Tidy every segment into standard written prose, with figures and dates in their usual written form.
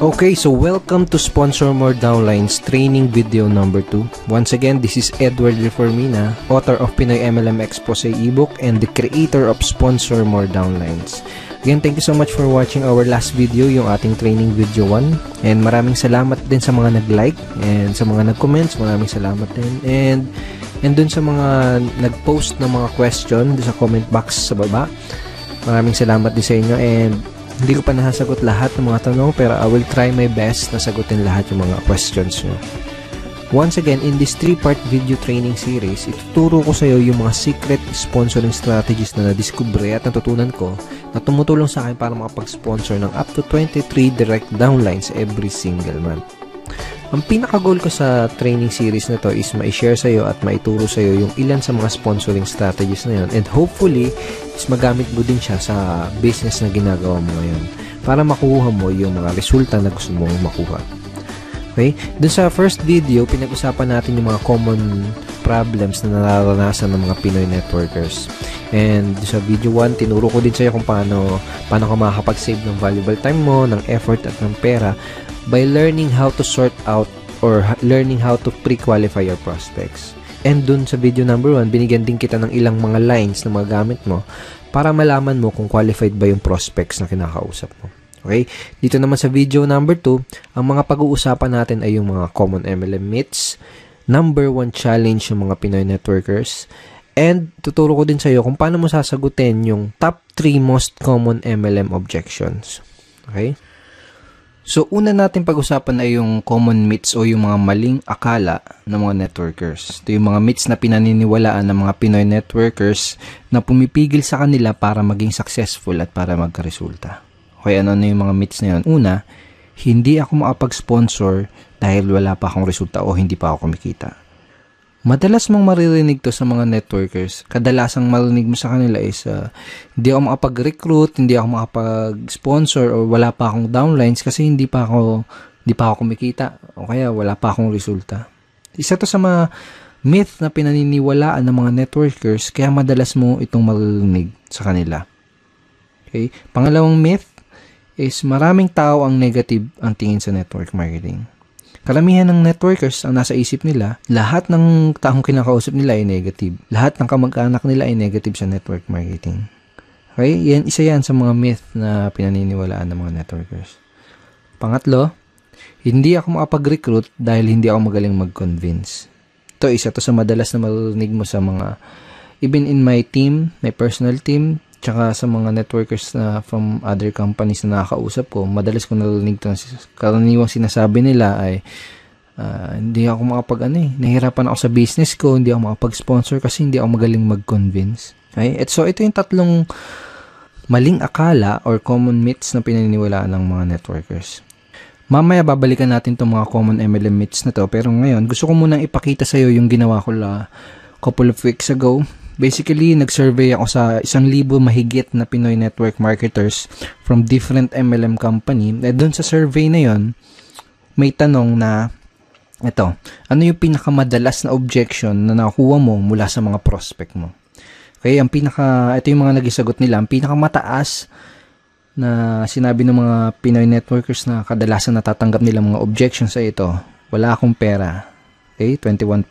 Okay, so welcome to Sponsor More Downlines training video number 2. Once again, this is Edward Reformina, author of Pinoy MLM Expose ebook and the creator of Sponsor More Downlines. Again, thank you so much for watching our last video, yung ating training video 1. And maraming salamat din sa mga nag-like and sa mga nag-comments, maraming salamat din. And dun sa mga nag-post ng mga question sa comment box sa baba, maraming salamat din sa inyo. And hindi ko pa nasasagot lahat ng mga tanong, pero I will try my best na sagutin lahat yung mga questions nyo. Once again, in this 3-part video training series, ituturo ko sa iyo yung mga secret sponsoring strategies na nadiskubre at natutunan ko na tumutulong sa akin para makapag-sponsor ng up to 23 direct downlines every single month. Ang pinaka-goal ko sa training series na to is ma-share sa iyo at maituro sa iyo yung ilan sa mga sponsoring strategies na yun, and hopefully is magamit mo din siya sa business na ginagawa mo ngayon para makuha mo yung mga resulta na gusto mong makuha. Okay? Dun sa first video, pinag-usapan natin yung mga common problems na nararanasan ng mga Pinoy networkers. And sa video 1, tinuro ko din sa iyo kung paano ka makakapag-save ng valuable time mo, ng effort at ng pera by learning how to sort out or learning how to pre-qualify your prospects. And dun sa video number 1, binigyan din kita ng ilang mga lines na magagamit mo para malaman mo kung qualified ba yung prospects na kinakausap mo. Okay? Dito naman sa video number 2, ang mga pag-uusapan natin ay yung mga common MLM myths, number 1 challenge yung mga Pinoy networkers, and tuturo ko din sa iyo kung paano mo sasagutin yung top 3 most common MLM objections. Okay? So, una natin pag-usapan ay yung common myths o yung mga maling akala ng mga networkers. Ito yung mga myths na pinaniniwalaan ng mga Pinoy networkers na pumipigil sa kanila para maging successful at para magkaresulta. Okay, ano yung mga myths na yun? Una, hindi ako makapag-sponsor dahil wala pa akong resulta o hindi pa ako kumikita. Madalas mong maririnig to sa mga networkers. Kadalasang marinig mo sa kanila is hindi ako makapag-recruit, hindi ako makapag-sponsor, o wala pa akong downlines kasi hindi pa ako kumikita o kaya wala pa akong resulta. Isa to sa mga myth na pinaniniwalaan ng mga networkers, kaya madalas mo itong maririnig sa kanila. Okay? Pangalawang myth is maraming tao ang negative ang tingin sa network marketing. Karamihan ng networkers ang nasa isip nila, lahat ng taong kinakausap nila ay negative. Lahat ng kamag-anak nila ay negative sa network marketing. Okay? Isa yan sa mga myth na pinaniniwalaan ng mga networkers. Pangatlo, hindi ako makapag-recruit dahil hindi ako magaling mag-convince. Isa to sa madalas na marinig mo sa mga, even in my team, my personal team, tsaka sa mga networkers na from other companies na nakakausap ko, madalas ko narinig ito. Karaniwang sinasabi nila ay hindi ako nahihirapan ako sa business ko, hindi ako makapag-sponsor kasi hindi ako magaling mag-convince. Okay? So, ito yung tatlong maling akala or common myths na pinaniniwalaan ng mga networkers. Mamaya babalikan natin itong mga common MLM myths na to, pero ngayon gusto ko munang ipakita sa iyo yung ginawa ko couple of weeks ago. Basically, nag-survey ako sa 1,000 mahigit na Pinoy network marketers from different MLM company. Doon sa survey na yon, may tanong na, ano yung pinakamadalas na objection na nakuha mo mula sa mga prospect mo? Okay, ito yung mga nagisagot nila. Ang pinakamataas na sinabi ng mga Pinoy networkers na kadalasan natatanggap nila mga objections sa ito, wala akong pera. Okay, 21%.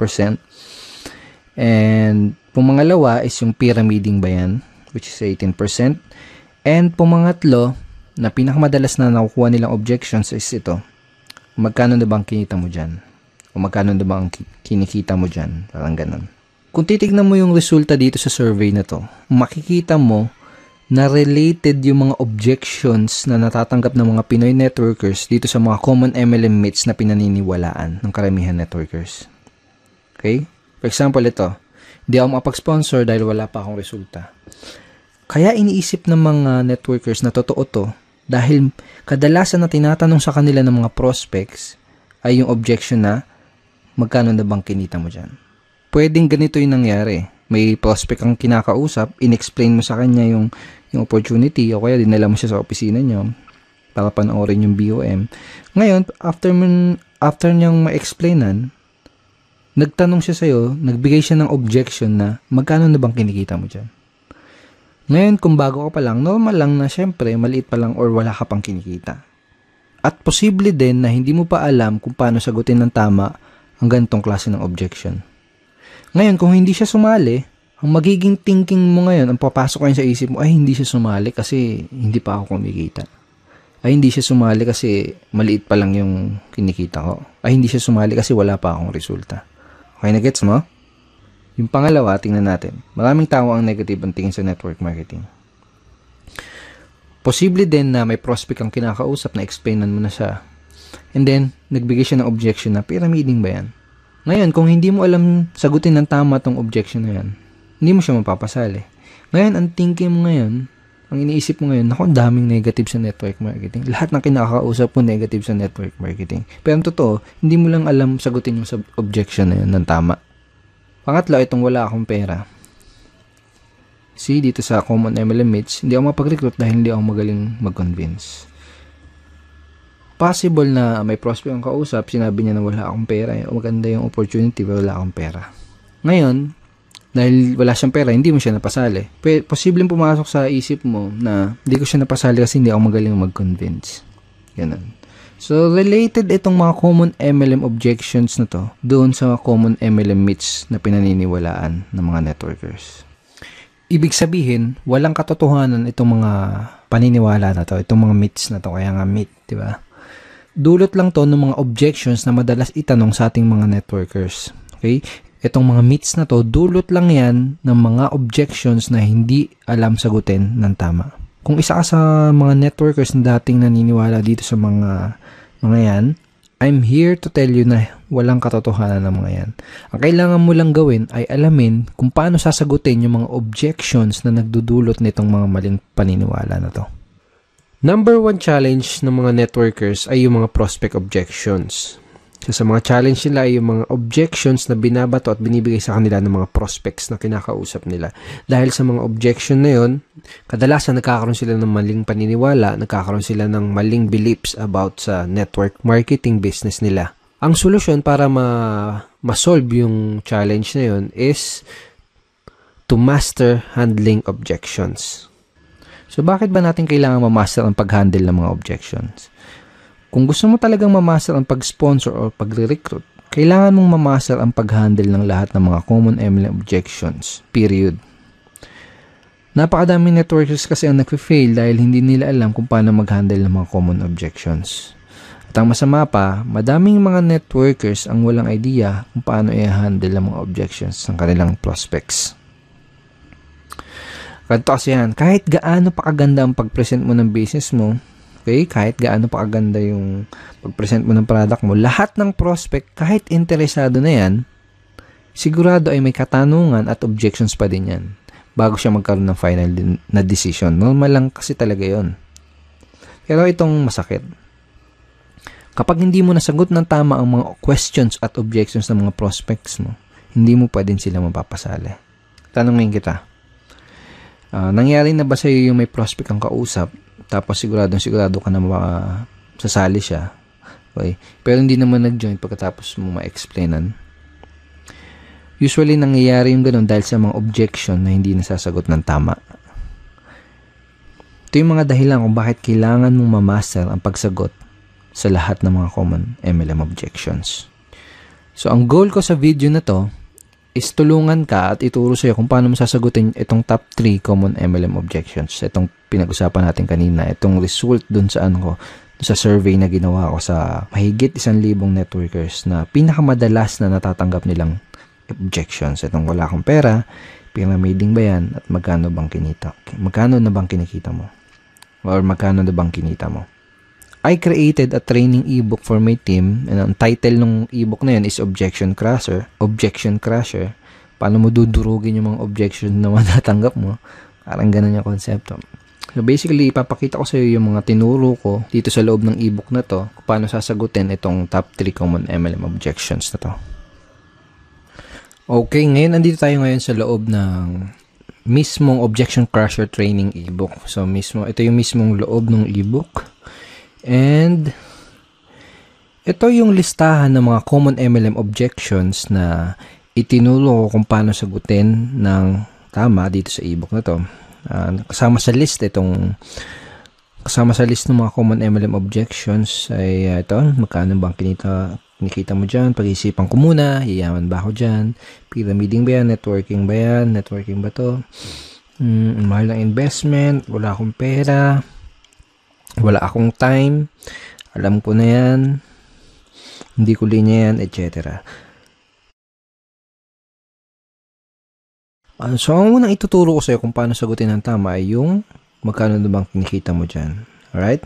And pumangalawa is yung pyramiding ba yan, which is 18%. And pumangatlo, na pinakamadalas na nakukuha nilang objections is ito. Magkano na bang kinita mo dyan? O magkano na bang kinikita mo dyan? Parang ganun. Kung titignan mo yung resulta dito sa survey na to, makikita mo na related yung mga objections na natatanggap ng mga Pinoy networkers dito sa mga common MLM myths na pinaniniwalaan ng karamihan networkers. Okay? For example, ito. Hindi ako makapag-sponsor dahil wala pa akong resulta. Kaya iniisip ng mga networkers na totoo to dahil kadalasan na tinatanong sa kanila ng mga prospects ay yung objection na magkano na bang kinita mo dyan. Pwedeng ganito yung nangyari. May prospect kang kinakausap, in-explain mo sa kanya yung opportunity o kaya dinala mo siya sa opisina niyo para panoorin yung BOM. Ngayon, after niyang ma-explainan, nagtanong siya sa'yo, nagbigay siya ng objection na magkano na bang kinikita mo dyan? Ngayon, kung bago ka pa lang, normal lang na syempre, maliit pa lang or wala ka pang kinikita. At posible din na hindi mo pa alam kung paano sagutin ng tama ang ganitong klase ng objection. Ngayon, kung hindi siya sumali, ang magiging thinking mo ngayon, ang papasok ngayon sa isip mo, ay hindi siya sumali kasi hindi pa ako kumikita. Ay hindi siya sumali kasi maliit pa lang yung kinikita ko. Ay hindi siya sumali kasi wala pa akong resulta. Okay na gets mo? Yung pangalawa, tingnan natin. Maraming tao ang negative ang tingin sa network marketing. Posible din na may prospect ang kinakausap na explainan mo na siya. And then, nagbigay siya ng objection na pyramiding ba yan? Ngayon, kung hindi mo alam sagutin ng tama tong objection na yan, hindi mo siya mapapasali. Ngayon, ang thinking mo ngayon, ang iniisip mo ngayon, naku, daming negative sa network marketing. Lahat ng kinakausap mo negative sa network marketing. Pero ang totoo, hindi mo lang alam sagutin yung objection na yun ng tama. Pangatlo, itong wala akong pera. See, dito sa Common MLM Meets, hindi ako mapag-recruit dahil hindi ako magaling mag-convince. Possible na may prospect ang kausap, sinabi niya na wala akong pera, maganda yung opportunity, pero wala akong pera. Ngayon, dahil wala siyang pera, hindi mo siya napasali. Posibleng pumasok sa isip mo na hindi ko siya napasali kasi hindi ako magaling mag-convince. Ganun. So, related itong mga common MLM objections na to doon sa common MLM myths na pinaniniwalaan ng mga networkers. Ibig sabihin, walang katotohanan itong mga paniniwala na to, itong mga myths na to, kaya nga myth, di ba? Dulot lang to ng mga objections na madalas itanong sa ating mga networkers. Okay? Itong mga myths na to, dulot lang yan ng mga objections na hindi alam sagutin ng tama. Kung isa ka sa mga networkers na dating naniniwala dito sa mga yan, I'm here to tell you na walang katotohanan ng mga yan. Ang kailangan mo lang gawin ay alamin kung paano sasagutin yung mga objections na nagdudulot nitong mga maling paniniwala na to. Number 1 challenge ng mga networkers ay yung mga prospect objections. So, sa mga challenge nila ay yung mga objections na binabato at binibigay sa kanila ng mga prospects na kinakausap nila. Dahil sa mga objection na yun, kadalasan nagkakaroon sila ng maling paniniwala, nagkakaroon sila ng maling beliefs about sa network marketing business nila. Ang solusyon para ma-solve yung challenge na yun is to master handling objections. So, bakit ba natin kailangan ma-master ang pag-handle ng mga objections? Kung gusto mo talagang mamaster ang pag-sponsor o pagre-recruit, kailangan mong mamaster ang pag-handle ng lahat ng mga common MLM objections. Period. Napakadaming networkers kasi ang nagfe-fail dahil hindi nila alam kung paano mag-handle ng mga common objections. At ang masama pa, madaming mga networkers ang walang idea kung paano i-handle ang mga objections ng kanilang prospects. Ganito kasi yan, kahit gaano pa kaganda ang pag-present mo ng business mo, okay, kahit gaano pa kaganda yung pag-present mo ng product mo, lahat ng prospect, kahit interesado na yan, sigurado ay may katanungan at objections pa din yan bago siya magkaroon ng final na decision. Normal lang kasi talaga yon. Pero itong masakit. Kapag hindi mo nasagot ng tama ang mga questions at objections ng mga prospects mo, hindi mo pa din sila mapapasali. Tanongin kita, nangyari na ba sa iyo yung may prospect ang kausap, tapos sigurado ka na sasali siya, okay, pero hindi naman nag-join pagkatapos mo ma-explainan? Usually, nangyayari yung ganun dahil sa mga objection na hindi nasasagot ng tama. Ito yung mga dahilan kung bakit kailangan mong mamaster ang pagsagot sa lahat ng mga common MLM objections. So, ang goal ko sa video na to is tulungan ka at ituro sa'yo kung paano mo sasagutin itong top 3 common MLM objections. Itong pinag-usapan natin kanina, itong result dun sa sa survey na ginawa ko sa mahigit 1,000 networkers na pinakamadalas na natatanggap nilang objections. Itong wala akong pera, pyramiding ba yan, at magkano bang kinita? Magkano na bang kinikita mo? Or magkano na bang kinita mo? I created a training ebook for my team, and ang title ng ebook na yan is Objection Crusher. Objection Crusher. Paano mo dudurugin yung mga objection na matatanggap mo? Parang ganun yung konsepto. So basically, ipapakita ko sa iyo yung mga tinuro ko dito sa loob ng ebook na to, kung paano sasagutin itong top 3 common MLM objections na to. Okay, ngayon andito tayo ngayon sa loob ng mismong Objection Crusher training ebook. So ito yung mismong loob ng ebook. And ito yung listahan ng mga common MLM objections na itinuro ko kung paano sagutin ng tama dito sa ebook na to. Kasama sa list itong Kasama sa list ng mga common MLM objections ay ito, magkano bang kinikita mo dyan? Pag-isipan ko muna, yayaman ba ako dyan? Pyramiding ba yan? Networking ba yan? Networking ba to? Mahal ng investment, wala akong pera, wala akong time, alam ko na yan, hindi ko linya yan, etc. So, ang unang ituturo ko sa'yo kung paano sagutin ng tama ay yung magkano na bang kinikita mo dyan. Alright?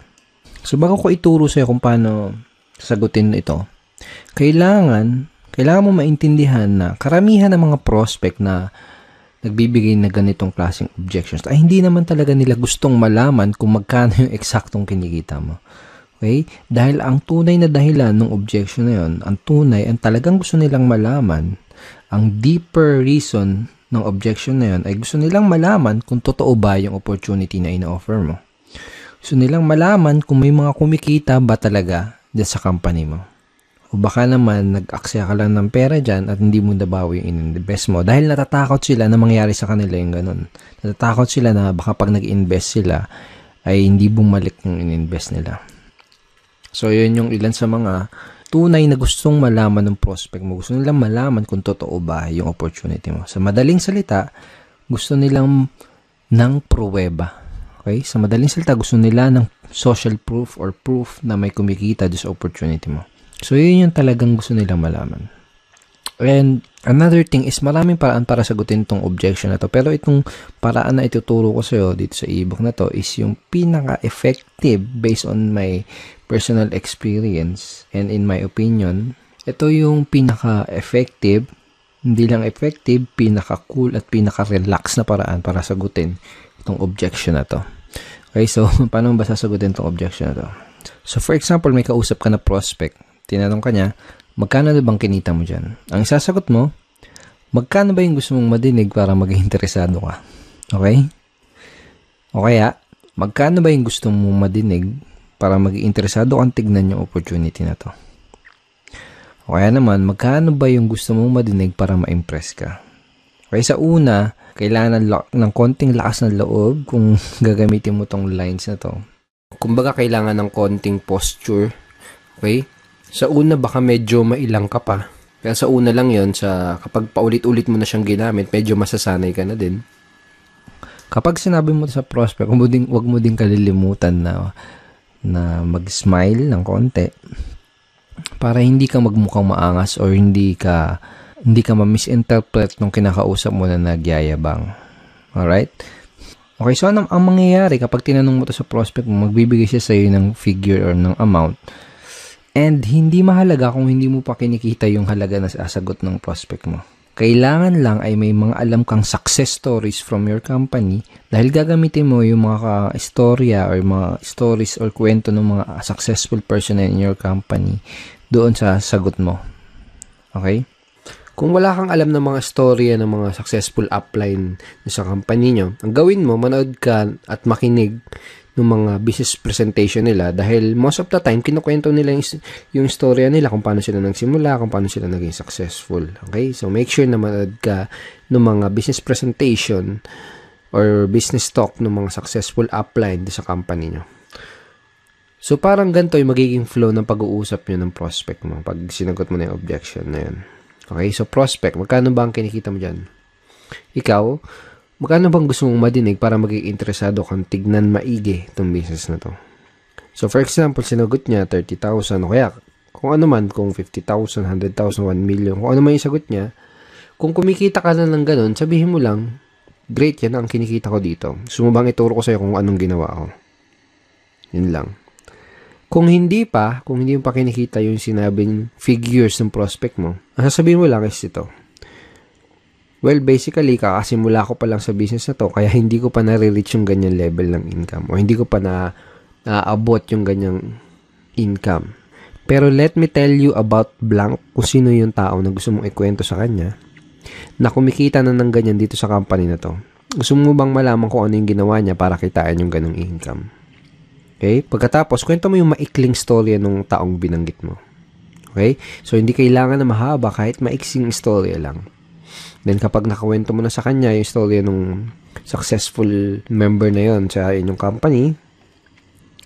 So, bago ko ituro sa'yo kung paano sagutin ito, kailangan mo maintindihan na karamihan ng mga prospect na nagbibigay na ganitong klaseng objections ay hindi naman talaga nila gustong malaman kung magkano yung eksaktong kinikita mo. Okay? Dahil ang tunay na dahilan ng objection na yun, ang talagang gusto nilang malaman, ang deeper reason ng objection na yun ay gusto nilang malaman kung totoo ba yung opportunity na ina-offer mo. Gusto nilang malaman kung may mga kumikita ba talaga dyan sa company mo. O baka naman nag-aksaya ka lang ng pera dyan at hindi mo nabawi yung in-invest mo dahil natatakot sila na mangyari sa kanila yung ganun. Natatakot sila na baka pag nag-invest sila ay hindi bumalik yung in-invest nila. So yun yung ilan sa mga tunay na gustong malaman ng prospect mo. Gusto nilang malaman kung totoo ba yung opportunity mo. Sa madaling salita, gusto nilang ng pruweba. Okay? Sa madaling salita, gusto nila ng social proof or proof na may kumikita sa opportunity mo. So, yun yung talagang gusto nilang malaman. And another thing is maraming paraan para sagutin itong objection na to. Pero itong paraan na ituturo ko sa'yo dito sa ebook na to is yung pinaka-effective based on my personal experience and in my opinion, ito yung pinaka-effective, hindi lang effective, pinaka-cool at pinaka-relax na paraan para sagutin itong objection na to. Okay, so paano ba sasagutin itong objection na to? So for example, may kausap ka na prospect, tinanong ka niya, magkano na bang kinita mo dyan? Ang isasagot mo, magkano ba yung gusto mong madinig para maging interesado ka? Okay? O kaya, magkano ba yung gusto mong madinig para maging interesado kang tignan yung opportunity na to? O kaya naman, magkano ba yung gusto mong madinig para ma-impress ka? Okay, sa una, kailangan ng konting lakas ng loob kung gagamitin mo tong lines na to. Kumbaga, kailangan ng konting posture. Okay? Sa una, baka medyo mailang ka pa. Kaya sa una lang yon, kapag paulit-ulit mo na siyang ginamit, medyo masasanay ka na din. Kapag sinabi mo sa prospect, wag mo din kalilimutan na mag-smile ng konti para hindi ka magmukhang maangas or hindi ka ma-misinterpret nung kinakausap mo na nagyayabang. Alright? Okay, so ang mangyayari kapag tinanong mo to sa prospect mo, magbibigay siya sa iyo ng figure or ng amount and hindi mahalaga kung hindi mo pa kinikita yung halaga na sasagot ng prospect mo. Kailangan lang ay may mga alam kang success stories from your company dahil gagamitin mo yung mga istorya or mga stories or kwento ng mga successful person in your company doon sa sagot mo. Okay? Kung wala kang alam ng mga storya ng mga successful upline sa company nyo, ang gawin mo, manood ka at makinig ng mga business presentation nila dahil most of the time, kinukwento nila yung storya nila kung paano sila nagsimula, kung paano sila naging successful. Okay? So, make sure na manood ka ng mga business presentation or business talk ng mga successful upline sa company nyo. So, parang ganito yung magiging flow ng pag-uusap nyo ng prospect mo pag sinagot mo na yung objection na yun. Okay? So, prospect, magkano ba ang kinikita mo dyan? Ikaw, magkano bang gusto mong madinig para maging interesado kang tignan maigi itong business na to? So, for example, sinagot niya 30,000 o kaya kung ano man, kung 50,000, 100,000, 1 million, kung ano man yung sagot niya, kung kumikita ka na ng ganun, sabihin mo lang, great, yan ang kinikita ko dito. Gusto mo bang ituro ko sa'yo kung anong ginawa ko? Yun lang. Kung hindi mo pa kinikita yung sinabing figures ng prospect mo, ang sasabihin mo lang is ito. Well, basically, kakasimula ko pa lang sa business na to, kaya hindi ko pa nare-reach yung ganyan level ng income o hindi ko pa naabot yung ganyang income. Pero let me tell you about blank kung sino yung tao na gusto mong ikwento sa kanya na kumikita na ng ganyan dito sa company na to. Gusto mo bang malaman kung ano yung ginawa niya para kitain yung ganong income? Okay? Pagkatapos, kwento mo yung maikling storya ng taong binanggit mo. Okay? So, hindi kailangan na mahaba kahit maiksing storya lang. Then, kapag nakawento mo na sa kanya yung storya ng successful member na yon sa inyong company,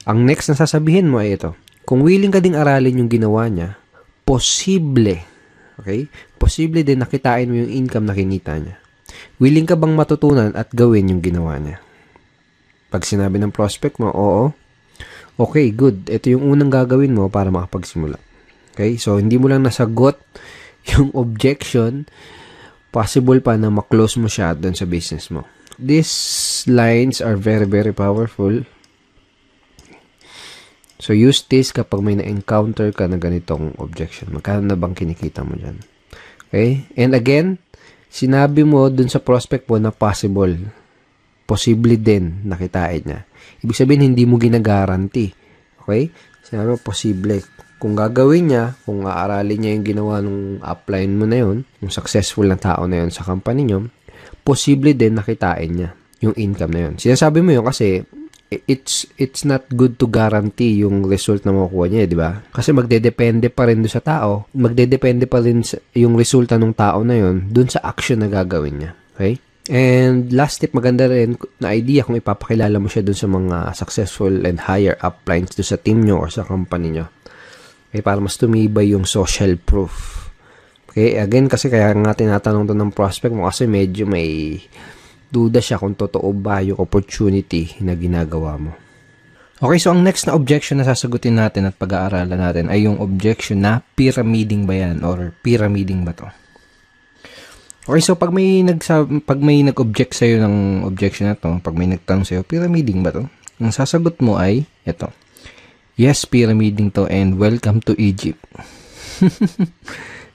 Ang next na sasabihin mo ay ito. Kung willing ka ding aralin yung ginawa niya, posible, okay? Posible din nakitain mo yung income na kinita niya. Willing ka bang matutunan at gawin yung ginawa niya? Pag sinabi ng prospect mo, oo. Okay, good. Ito yung unang gagawin mo para makapagsimula. Okay? So, hindi mo lang nasagot yung objection, possible pa na maklose mo siya doon sa business mo. These lines are very, very powerful. So, use this kapag may na-encounter ka na ganitong objection. Magkano na bang kinikita mo dyan? Okay? And again, sinabi mo doon sa prospect mo na possible. Posible din nakitain niya. Ibig sabihin, hindi mo ginagaranti. Okay? Sinabi mo, posible. Kung gagawin niya, kung aaralin niya yung ginawa ng upline mo na yun, yung successful na tao na yun sa company niyo, posible din nakitain niya yung income na yun. Sinasabi mo yun kasi it's not good to guarantee yung result na makukuha niya, di ba? Kasi magdedepende pa rin doon sa tao. Magdedepende pa rin yung resulta ng tao na yun doon sa action na gagawin niya. Okay? And last tip, maganda rin na idea kung ipapakilala mo siya dun sa mga successful and higher uplines dun sa team nyo or sa company nyo. Okay, para mas tumibay yung social proof. Okay, again, kasi kaya nga tinatanong to ng prospect mo kasi medyo may duda siya kung totoo ba yung opportunity na ginagawa mo. Okay, so ang next na objection na sasagutin natin at pag-aaralan natin ay yung objection na pyramiding ba yan or pyramiding ba to? Okay, so pag may nag-object sa'yo ng objection na to, pag may nagtanong sa'yo, pyramiding ba to? Ang sasagot mo ay, ito. Yes, pyramiding to and welcome to Egypt.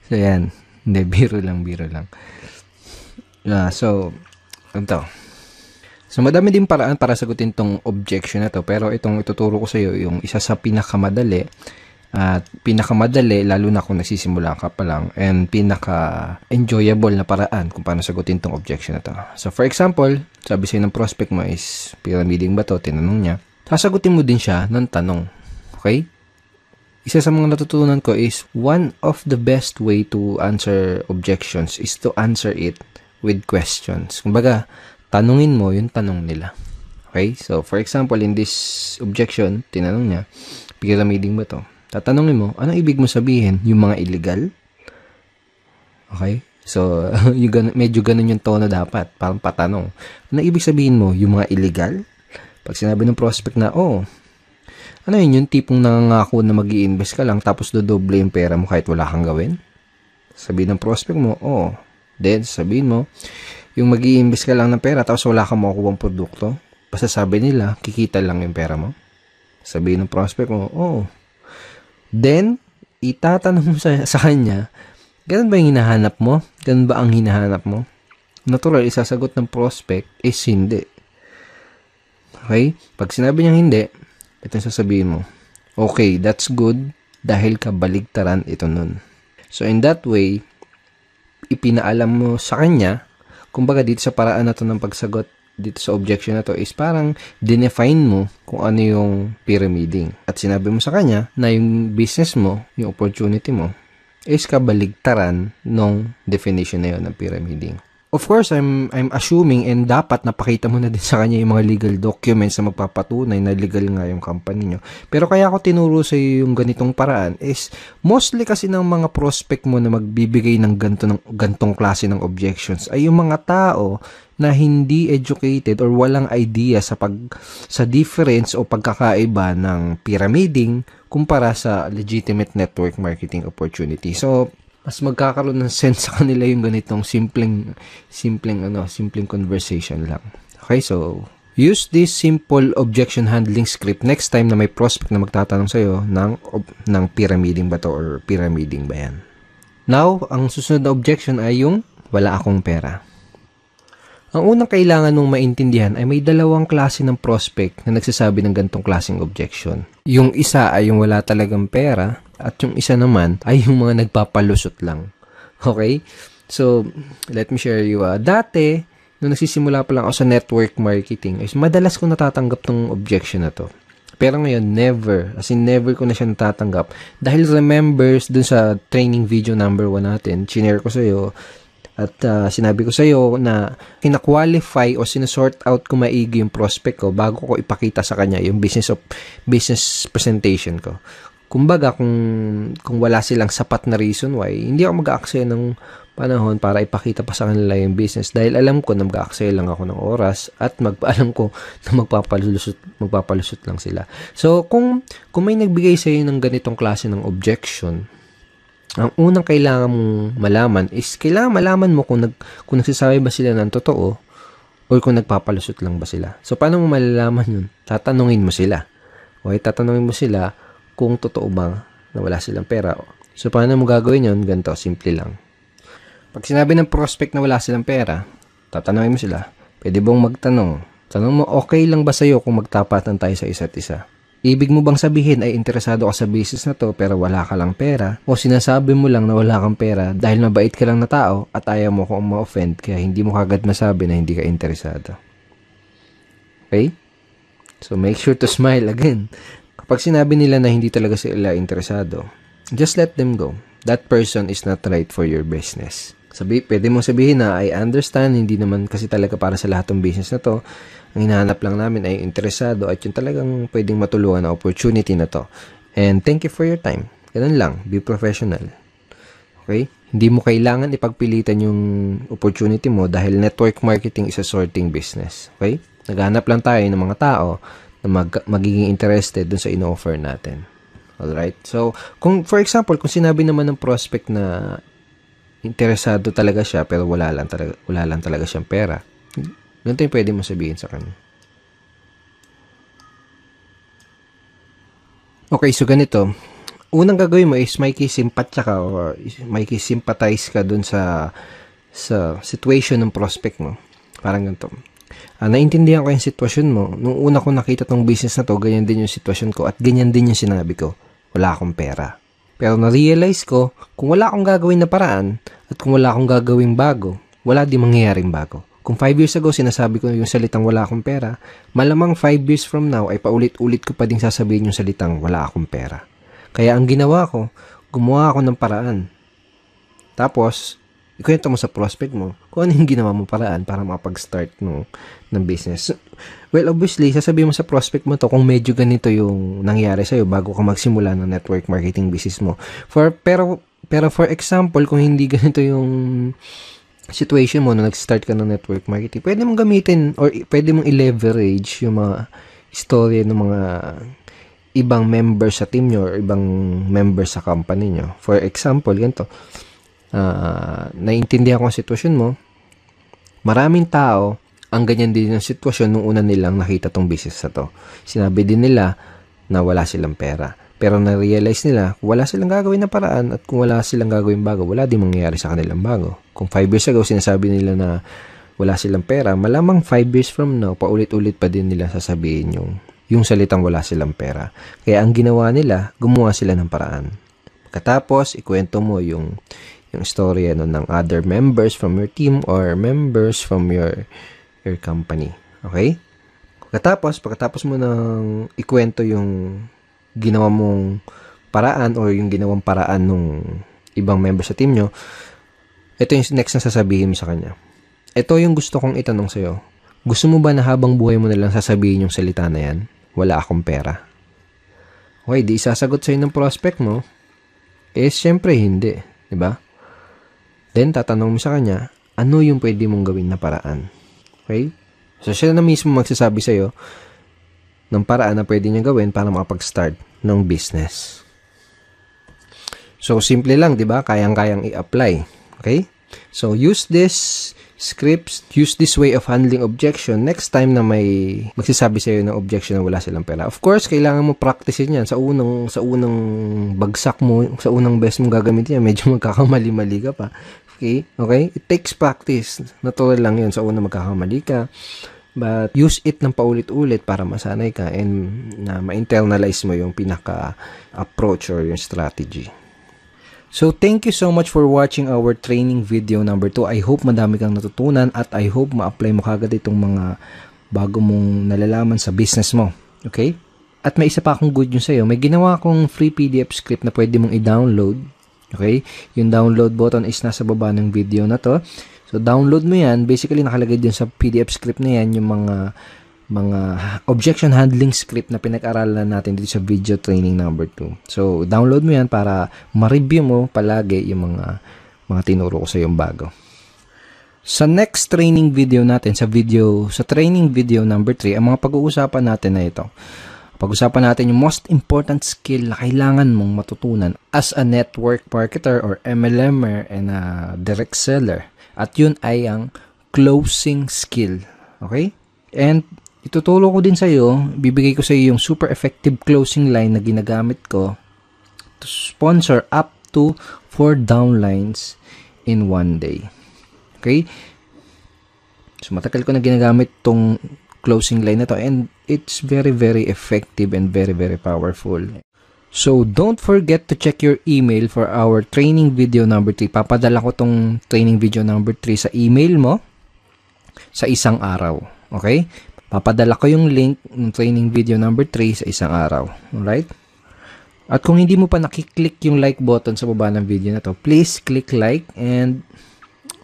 So, yan. Hindi, biro lang. So, ito. So, madami din paraan para sagutin tong objection na to, pero itong ituturo ko sa'yo, yung isa sa pinakamadali, at pinakamadali, lalo na kung nagsisimula ka pa lang, and pinaka-enjoyable na paraan kung paano sagutin tong objection na to. So, for example, sabi sa'yo ng prospect mo is, pyramiding ba to? Tinanong niya. Sasagutin mo din siya ng tanong. Okay? Isa sa mga natutunan ko is, one of the best way to answer objections is to answer it with questions. Kumbaga, tanungin mo yung tanong nila. Okay? So, for example, in this objection, tinanong niya, pyramiding ba to? Tatanungin mo, anong ibig mo sabihin? Yung mga illegal? Okay? So, medyo ganun yung tono dapat. Parang patanong. Anong ibig sabihin mo? Yung mga illegal? Pag sinabi ng prospect na, ano yun? Yung tipong nangangako na mag-i-invest ka lang tapos dodoble yung pera mo kahit wala kang gawin? Sabihin ng prospect mo, Then, sabihin mo, yung mag-i-invest ka lang ng pera tapos wala kang makukuha ng produkto. Basta sabi nila, kikita lang yung pera mo. Sabihin ng prospect mo, Then, itatanong mo sa kanya, ganun ba yung hinahanap mo? Ganun ba ang hinahanap mo? Natural, isasagot ng prospect is hindi. Okay? Pag sinabi niyang hindi, ito yung sasabihin mo. Okay, that's good dahil kabaligtaran ito nun. So, in that way, ipinaalam mo sa kanya, kumbaga dito sa paraan na to ng pagsagot, dito sa objection na to is parang dinefine mo kung ano yung pyramiding. At sinabi mo sa kanya na yung business mo, yung opportunity mo, is kabaligtaran ng definition na yun ng pyramiding. Of course, I'm assuming and dapat napakita mo na din sa kanya yung mga legal documents na magpapatunay na legal nga yung company nyo. Pero kaya ako tinuro sa iyo yung ganitong paraan is mostly kasi ng mga prospect mo na magbibigay ng gantong klase ng objections ay yung mga tao na hindi educated or walang idea sa difference o pagkakaiba ng pyramiding kumpara sa legitimate network marketing opportunity. So, mas magkakaroon ng sense sa kanila yung ganitong simpleng conversation lang. Okay, so use this simple objection handling script next time na may prospect na magtatanong sa'yo ng pyramiding ba to or pyramiding ba yan. Now, ang susunod na objection ay yung wala akong pera. Ang unang kailangan mong maintindihan ay may dalawang klase ng prospect na nagsasabi ng gantong klaseng objection. Yung isa ay yung wala talagang pera at yung isa naman ay yung mga nagpapalusot lang. Okay? So, let me share you. Dati, nung nagsisimula pa lang ako sa network marketing, is madalas ko natatanggap tong objection na to. Pero ngayon, never. As in, never ko na siya natatanggap. Dahil remembers dun sa training video number 1 natin, chinare ko sa'yo, At sinabi ko sa iyo na kina-qualify o sinasort out ko maigi yung prospect ko bago ko ipakita sa kanya yung business presentation ko. Kumbaga, kung wala silang sapat na reason why, hindi ako mag-aaksaya ng panahon para ipakita pa sa kanila yung business dahil alam ko na mag-aaksaya lang ako ng oras at alam ko na magpapalusot lang sila. So, kung may nagbigay sa iyo ng ganitong klase ng objection, ang unang kailangan mong malaman is kailangan malaman mo kung nagsasabi ba sila ng totoo o kung nagpapalusot lang ba sila. So, paano mo malalaman yun? Tatanungin mo sila. Okay, tatanungin mo sila kung totoo ba na wala silang pera. So, paano mo gagawin yun? Ganito, simple lang. Pag sinabi ng prospect na wala silang pera, tatanungin mo sila, pwede bang magtanong? Tanong mo, okay lang ba sa'yo kung magtapatan tayo sa isa't isa? Ibig mo bang sabihin ay interesado ka sa business na to pero wala ka lang pera? O sinasabi mo lang na wala kang pera dahil mabait ka lang na tao at ayaw mo kung ma-offend kaya hindi mo kagad masabi na hindi ka interesado? Okay? So make sure to smile again. Kapag sinabi nila na hindi talaga sila interesado, just let them go. That person is not right for your business. Pwede mong sabihin na I understand, hindi naman kasi talaga para sa lahat ng business na to. Ang hinahanap lang namin ay interesado at yung talagang pwedeng matulungan na opportunity na to. And thank you for your time. Ganun lang. Be professional. Okay? Hindi mo kailangan ipagpilitan yung opportunity mo dahil network marketing is a sorting business. Okay? Naghahanap lang tayo ng mga tao na magiging interested dun sa ino-offer natin. Alright? So, for example, kung sinabi naman ng prospect na interesado talaga siya pero wala lang talaga siyang pera, ganito yung pwede mo sabihin sa kanya. Okay, so ganito. Unang gagawin mo is makikisimpatya ka or makikisimpatize ka dun sa situation ng prospect mo. Parang ganito. Naintindihan ko yung sitwasyon mo. Nung una ko nakita tong business na to, ganyan din yung sitwasyon ko at ganyan din yung sinabi ko. Wala akong pera. Pero na-realize ko, kung wala akong gagawin na paraan at kung wala akong gagawing bago, wala di mangyayaring bago. Kung 5 years ago, sinasabi ko yung salitang wala akong pera, malamang 5 years from now ay paulit-ulit ko pa ding sasabihin yung salitang wala akong pera. Kaya ang ginawa ko, gumawa ako ng paraan. Tapos, ikwento mo sa prospect mo kung ano yung ginawa mo paraan para makapag-start ng business. Well, obviously, sasabihin mo sa prospect mo to kung medyo ganito yung nangyari sa'yo bago ka magsimula ng network marketing business mo. Pero for example, kung hindi ganito yung situation mo na nag-start ka ng network marketing, pwede mong gamitin or pwede mong i-leverage yung mga istorya ng mga ibang members sa team nyo or ibang members sa company nyo. For example, ganito. Naintindihan ko ang sitwasyon mo. Maraming tao ang ganyan din yung sitwasyon nung una nilang nakita tong business na to. Sinabi din nila na wala silang pera. Pero na-realize nila, kung wala silang gagawin na paraan at kung wala silang gagawin bago, wala din mangyayari sa kanilang bago. Kung 5 years ago, sinasabi nila na wala silang pera, malamang 5 years from now, paulit-ulit pa din nila sasabihin yung salitang wala silang pera. Kaya ang ginawa nila, gumawa sila ng paraan. Pagkatapos, ikwento mo yung storya ng other members from your team or members from your company. Okay? Pagkatapos mo nang ikwento yung ginawa mong paraan o yung ginawang paraan ng ibang member sa team nyo, ito yung next na sasabihin mo sa kanya. Ito yung gusto kong itanong sa'yo. Gusto mo ba na habang buhay mo nalang sasabihin yung salita na yan? Wala akong pera. Okay, di isasagot sa'yo ng prospect mo? Syempre hindi. Diba? Then, tatanong mo sa kanya, ano yung pwede mong gawin na paraan? Okay? So, siya na mismo magsasabi sa'yo ng paraan na pwede niya gawin para makapag-start ng business. So, simple lang, di ba? Kayang-kayang i-apply. Okay? So, use this scripts, use this way of handling objection next time na may magsasabi sa'yo ng objection na wala silang pera. Of course, kailangan mo practicein yan. Sa unang bagsak mo, sa unang best mo gagamitin yan, medyo magkakamali-mali ka pa. Okay? Okay? It takes practice. Natural lang yun. Sa unang magkakamali ka. But use it ng paulit-ulit para masanay ka and na ma-internalize mo yung pinaka-approach or yung strategy. So, thank you so much for watching our training video number 2. I hope madami kang natutunan at I hope ma-apply mo kagad itong mga bago mong nalalaman sa business mo. Okay? At may isa pa akong good news sa'yo. May ginawa akong free PDF script na pwede mong i-download Okay? Yung download button is nasa baba ng video na to. So, download mo yan. Basically, nakalagay din sa PDF script na yan yung mga objection handling script na pinag-aralan natin dito sa video training number 2. So, download mo yan para ma-review mo palagi yung mga tinuro ko sa yung bago. Sa next training video natin, sa training video number 3, ang mga pag-uusapan natin na ito. Pag-usapan natin yung most important skill na kailangan mong matutunan as a network marketer or MLMer and a direct seller. At yun ay ang closing skill. Okay? And ituturo ko din sa iyo, bibigay ko sa iyo yung super effective closing line na ginagamit ko to sponsor up to 4 downlines in 1 day. Okay? So, matagal ko na ginagamit tong closing line na to and it's very, very effective and very, very powerful. So, don't forget to check your email for our training video number 3. Papadala ko tong training video number 3 sa email mo sa isang araw. Okay? Papadala ko yung link ng training video number 3 sa isang araw. Alright? At kung hindi mo pa nakiklik yung like button sa baba ng video na to, please click like and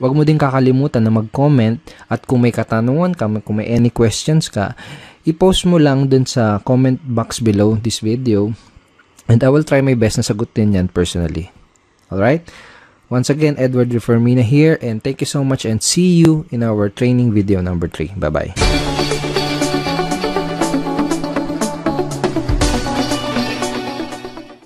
wag mo din kakalimutan na mag-comment at kung may katanungan ka, kung may any questions ka, i-post mo lang dun sa comment box below this video and I will try my best na sagutin yan personally. Alright? Once again, Edward Reformina here and thank you so much and see you in our training video number 3. Bye-bye.